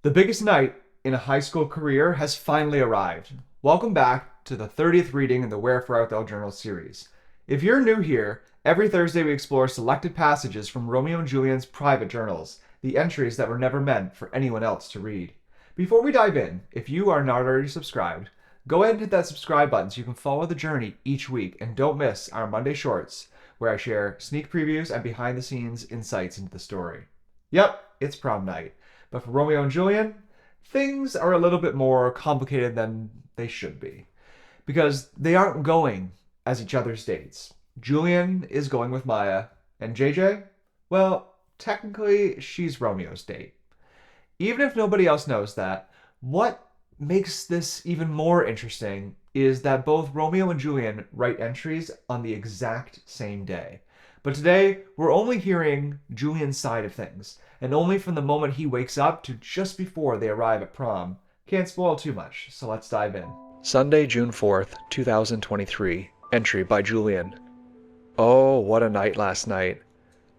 The biggest night in a high school career has finally arrived. Welcome back to the 30th reading in the Wherefore Journal series. If you're new here, every Thursday we explore selected passages from Romeo and Julian's private journals, the entries that were never meant for anyone else to read. Before we dive in, if you are not already subscribed, go ahead and hit that subscribe button so you can follow the journey each week and don't miss our Monday shorts, where I share sneak previews and behind the scenes insights into the story. Yep, it's prom night. But for Romeo and Julian, things are a little bit more complicated than they should be. Because they aren't going as each other's dates. Julian is going with Maya, and JJ, well, technically she's Romeo's date. Even if nobody else knows that, what makes this even more interesting is that both Romeo and Julian write entries on the exact same day. But today, we're only hearing Julian's side of things, and only from the moment he wakes up to just before they arrive at prom. Can't spoil too much, so let's dive in. Sunday, June 4th, 2023. Entry by Julian. Oh, what a night last night.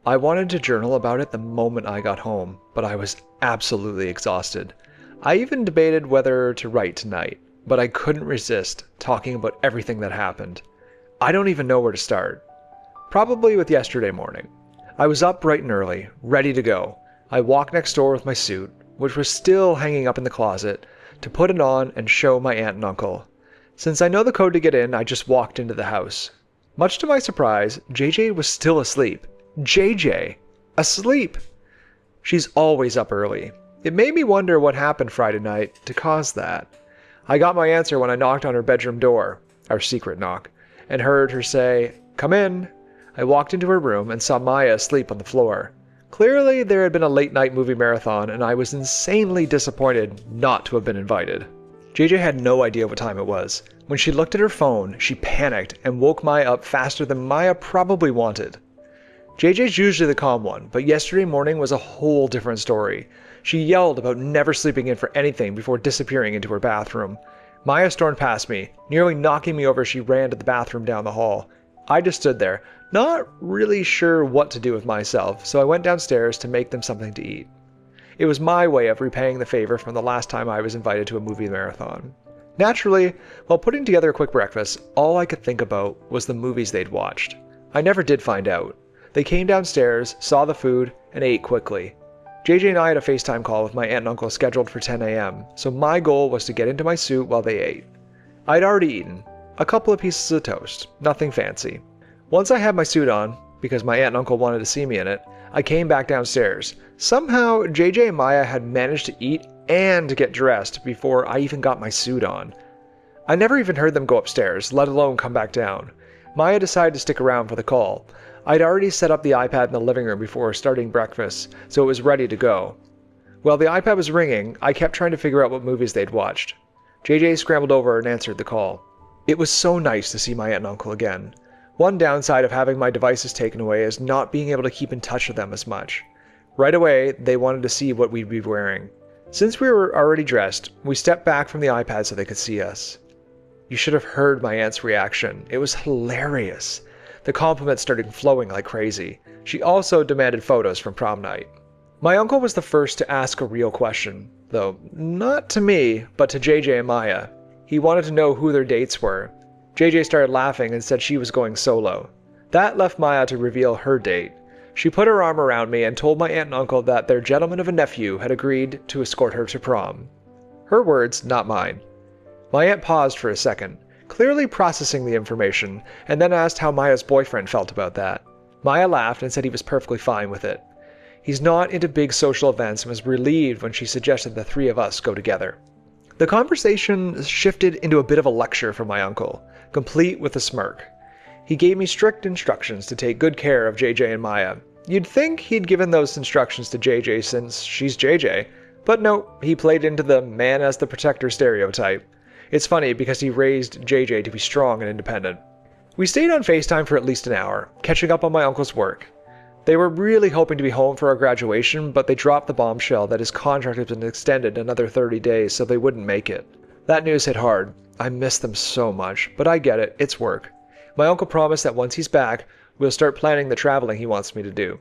I wanted to journal about it the moment I got home, but I was absolutely exhausted. I even debated whether to write tonight, but I couldn't resist talking about everything that happened. I don't even know where to start. Probably with yesterday morning. I was up bright and early, ready to go. I walked next door with my suit, which was still hanging up in the closet, to put it on and show my aunt and uncle. Since I know the code to get in, I just walked into the house. Much to my surprise, JJ was still asleep. JJ! Asleep! She's always up early. It made me wonder what happened Friday night to cause that. I got my answer when I knocked on her bedroom door, our secret knock, and heard her say, "Come in." I walked into her room and saw Maya asleep on the floor. Clearly, there had been a late-night movie marathon, and I was insanely disappointed not to have been invited. JJ had no idea what time it was. When she looked at her phone, she panicked and woke Maya up faster than Maya probably wanted. JJ's usually the calm one, but yesterday morning was a whole different story. She yelled about never sleeping in for anything before disappearing into her bathroom. Maya stormed past me, nearly knocking me over as she ran to the bathroom down the hall. I just stood there, not really sure what to do with myself, so I went downstairs to make them something to eat. It was my way of repaying the favor from the last time I was invited to a movie marathon. Naturally, while putting together a quick breakfast, all I could think about was the movies they'd watched. I never did find out. They came downstairs, saw the food, and ate quickly. JJ and I had a FaceTime call with my aunt and uncle scheduled for 10 a.m., so my goal was to get into my suit while they ate. I'd already eaten. A couple of pieces of toast, nothing fancy. Once I had my suit on, because my aunt and uncle wanted to see me in it, I came back downstairs. Somehow, JJ and Maya had managed to eat and get dressed before I even got my suit on. I never even heard them go upstairs, let alone come back down. Maya decided to stick around for the call. I'd already set up the iPad in the living room before starting breakfast, so it was ready to go. While the iPad was ringing, I kept trying to figure out what movies they'd watched. JJ scrambled over and answered the call. It was so nice to see my aunt and uncle again. One downside of having my devices taken away is not being able to keep in touch with them as much. Right away, they wanted to see what we'd be wearing. Since we were already dressed, we stepped back from the iPad so they could see us. You should have heard my aunt's reaction. It was hilarious. The compliments started flowing like crazy. She also demanded photos from prom night. My uncle was the first to ask a real question, though not to me, but to JJ and Maya. He wanted to know who their dates were. JJ started laughing and said she was going solo. That left Maya to reveal her date. She put her arm around me and told my aunt and uncle that their gentleman of a nephew had agreed to escort her to prom. Her words, not mine. My aunt paused for a second, clearly processing the information, and then asked how Maya's boyfriend felt about that. Maya laughed and said he was perfectly fine with it. He's not into big social events and was relieved when she suggested the three of us go together. The conversation shifted into a bit of a lecture from my uncle, complete with a smirk. He gave me strict instructions to take good care of JJ and Maya. You'd think he'd given those instructions to JJ since she's JJ, but no, he played into the man as the protector stereotype. It's funny because he raised JJ to be strong and independent. We stayed on FaceTime for at least an hour, catching up on my uncle's work. They were really hoping to be home for our graduation, but they dropped the bombshell that his contract had been extended another 30 days, so they wouldn't make it. That news hit hard. I miss them so much, but I get it, it's work. My uncle promised that once he's back, we'll start planning the traveling he wants me to do.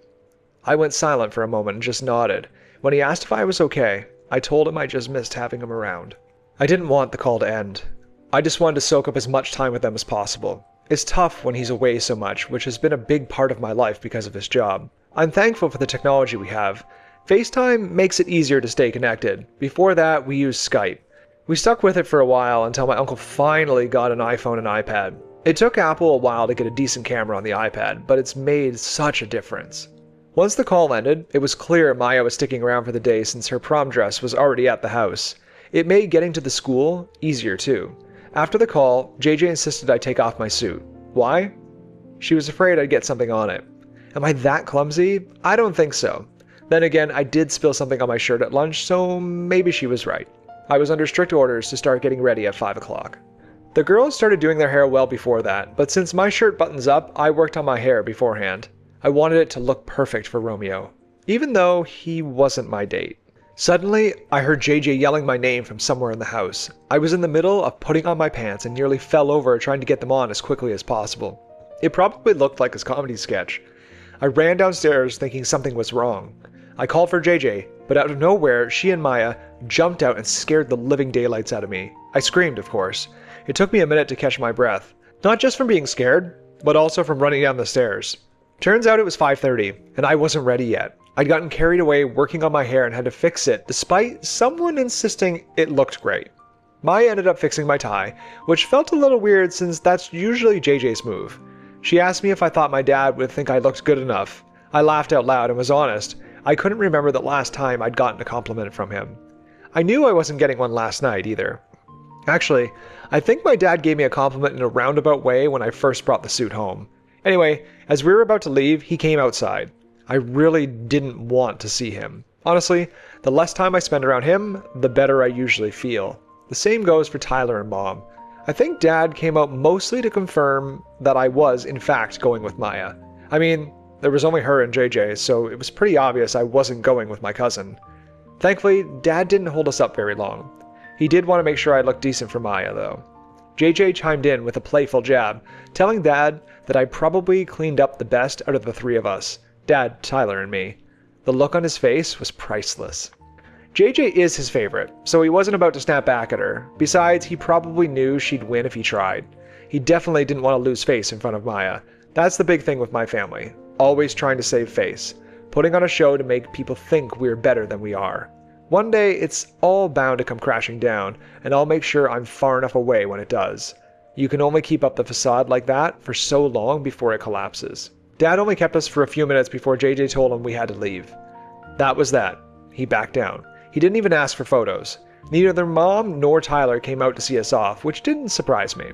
I went silent for a moment and just nodded. When he asked if I was okay, I told him I just missed having him around. I didn't want the call to end. I just wanted to soak up as much time with them as possible. It's tough when he's away so much, which has been a big part of my life because of his job. I'm thankful for the technology we have. FaceTime makes it easier to stay connected. Before that, we used Skype. We stuck with it for a while until my uncle finally got an iPhone and iPad. It took Apple a while to get a decent camera on the iPad, but it's made such a difference. Once the call ended, it was clear Maya was sticking around for the day since her prom dress was already at the house. It made getting to the school easier too. After the call, JJ insisted I take off my suit. Why? She was afraid I'd get something on it. Am I that clumsy? I don't think so. Then again, I did spill something on my shirt at lunch, so maybe she was right. I was under strict orders to start getting ready at 5 o'clock. The girls started doing their hair well before that, but since my shirt buttons up, I worked on my hair beforehand. I wanted it to look perfect for Romeo, even though he wasn't my date. Suddenly, I heard JJ yelling my name from somewhere in the house. I was in the middle of putting on my pants and nearly fell over trying to get them on as quickly as possible. It probably looked like his comedy sketch. I ran downstairs thinking something was wrong. I called for JJ, but out of nowhere, she and Maya jumped out and scared the living daylights out of me. I screamed, of course. It took me a minute to catch my breath. Not just from being scared, but also from running down the stairs. Turns out it was 5:30, and I wasn't ready yet. I'd gotten carried away working on my hair and had to fix it, despite someone insisting it looked great. Maya ended up fixing my tie, which felt a little weird since that's usually JJ's move. She asked me if I thought my dad would think I looked good enough. I laughed out loud and was honest. I couldn't remember the last time I'd gotten a compliment from him. I knew I wasn't getting one last night either. Actually, I think my dad gave me a compliment in a roundabout way when I first brought the suit home. Anyway, as we were about to leave, he came outside. I really didn't want to see him. Honestly, the less time I spend around him, the better I usually feel. The same goes for Tyler and Mom. I think Dad came out mostly to confirm that I was, in fact, going with Maya. I mean, there was only her and JJ, so it was pretty obvious I wasn't going with my cousin. Thankfully, Dad didn't hold us up very long. He did want to make sure I looked decent for Maya, though. JJ chimed in with a playful jab, telling Dad that I probably cleaned up the best out of the three of us. Dad, Tyler, and me. The look on his face was priceless. JJ is his favorite, so he wasn't about to snap back at her. Besides, he probably knew she'd win if he tried. He definitely didn't want to lose face in front of Maya. That's the big thing with my family. Always trying to save face. Putting on a show to make people think we're better than we are. One day, it's all bound to come crashing down, and I'll make sure I'm far enough away when it does. You can only keep up the facade like that for so long before it collapses. Dad only kept us for a few minutes before JJ told him we had to leave. That was that. He backed down. He didn't even ask for photos. Neither their mom nor Tyler came out to see us off, which didn't surprise me.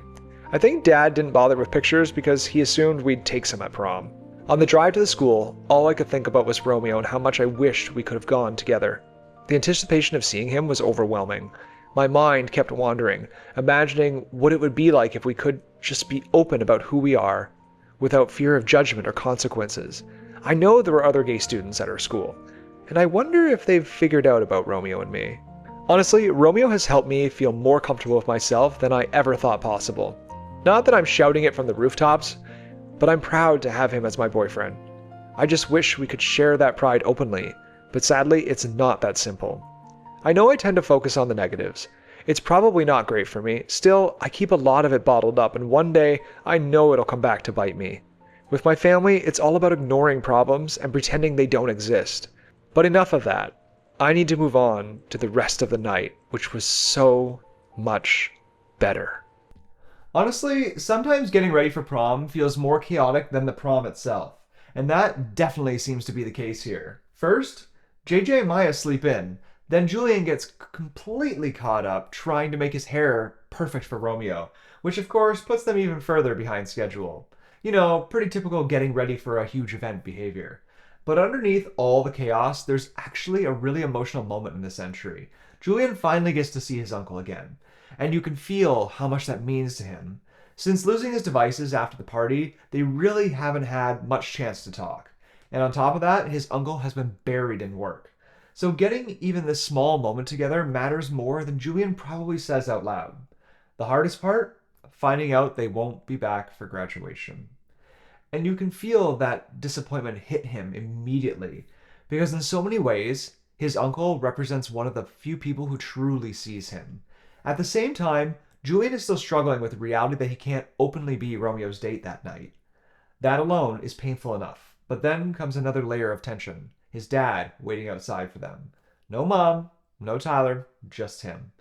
I think Dad didn't bother with pictures because he assumed we'd take some at prom. On the drive to the school, all I could think about was Romeo and how much I wished we could have gone together. The anticipation of seeing him was overwhelming. My mind kept wandering, imagining what it would be like if we could just be open about who we are, without fear of judgment or consequences. I know there are other gay students at our school, and I wonder if they've figured out about Romeo and me. Honestly, Romeo has helped me feel more comfortable with myself than I ever thought possible. Not that I'm shouting it from the rooftops, but I'm proud to have him as my boyfriend. I just wish we could share that pride openly, but sadly, it's not that simple. I know I tend to focus on the negatives. It's probably not great for me. Still, I keep a lot of it bottled up, and one day, I know it'll come back to bite me. With my family, it's all about ignoring problems and pretending they don't exist. But enough of that. I need to move on to the rest of the night, which was so much better. Honestly, sometimes getting ready for prom feels more chaotic than the prom itself, and that definitely seems to be the case here. First, JJ and Maya sleep in. Then Julian gets completely caught up trying to make his hair perfect for Romeo, which of course puts them even further behind schedule. You know, pretty typical getting ready for a huge event behavior. But underneath all the chaos, there's actually a really emotional moment in this entry. Julian finally gets to see his uncle again, and you can feel how much that means to him. Since losing his devices after the party, they really haven't had much chance to talk. And on top of that, his uncle has been buried in work. So getting even this small moment together matters more than Julian probably says out loud. The hardest part? Finding out they won't be back for graduation. And you can feel that disappointment hit him immediately, because in so many ways, His uncle represents one of the few people who truly sees him. At the same time, Julian is still struggling with the reality that he can't openly be Romeo's date that night. That alone is painful enough. But then comes another layer of tension. His dad waiting outside for them. No mom, no Tyler, just him.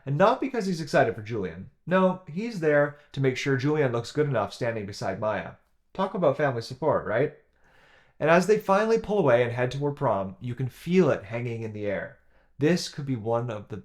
And not because he's excited for Julian. No, he's there to make sure Julian looks good enough standing beside Maya. Talk about family support, right? And as they finally pull away and head toward prom, you can feel it hanging in the air. This could be one of the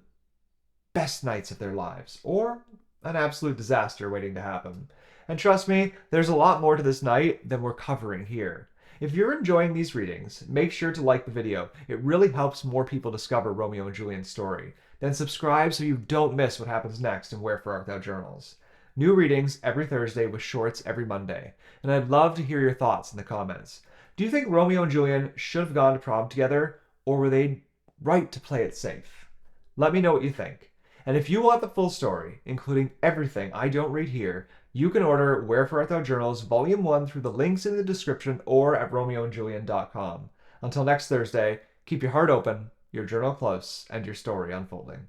best nights of their lives, or an absolute disaster waiting to happen. And trust me, there's a lot more to this night than we're covering here. If you're enjoying these readings, make sure to like the video. It really helps more people discover Romeo and Julian's story. Then subscribe so you don't miss what happens next in Wherefore Art Thou Journals. New readings every Thursday with shorts every Monday. And I'd love to hear your thoughts in the comments. Do you think Romeo and Julian should have gone to prom together, or were they right to play it safe? Let me know what you think. And if you want the full story, including everything I don't read here, you can order Wherefore Art Thou Journals Volume 1 through the links in the description or at romeoandjulian.com. Until next Thursday, keep your heart open, your journal close, and your story unfolding.